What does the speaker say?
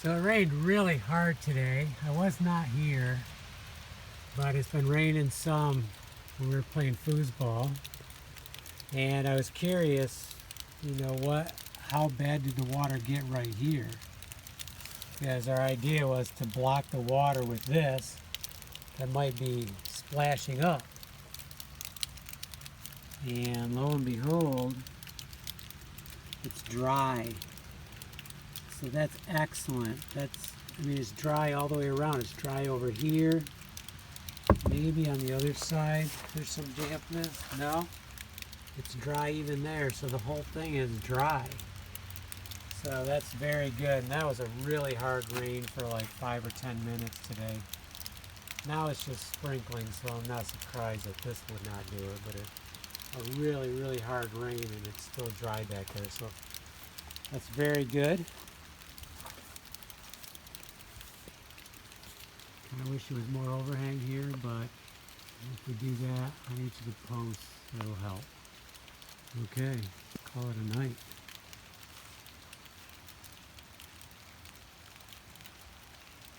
So it rained really hard today. I was not here, but it's been raining some when we were playing foosball. And I was curious, how bad did the water get right here? Because our idea was to block the water with this that might be splashing up. And lo and behold, it's dry. So that's excellent. It's dry all the way around. It's dry over here. Maybe on the other side there's some dampness. No, it's dry even there. So the whole thing is dry. So that's very good. And that was a really hard rain for like 5 or 10 minutes today. Now it's just sprinkling, so I'm not surprised that this would not do it. But a really, really hard rain, and it's still dry back there. So that's very good. I wish there was more overhang here, but if we do that on each of the posts, that'll help. Okay, call it a night.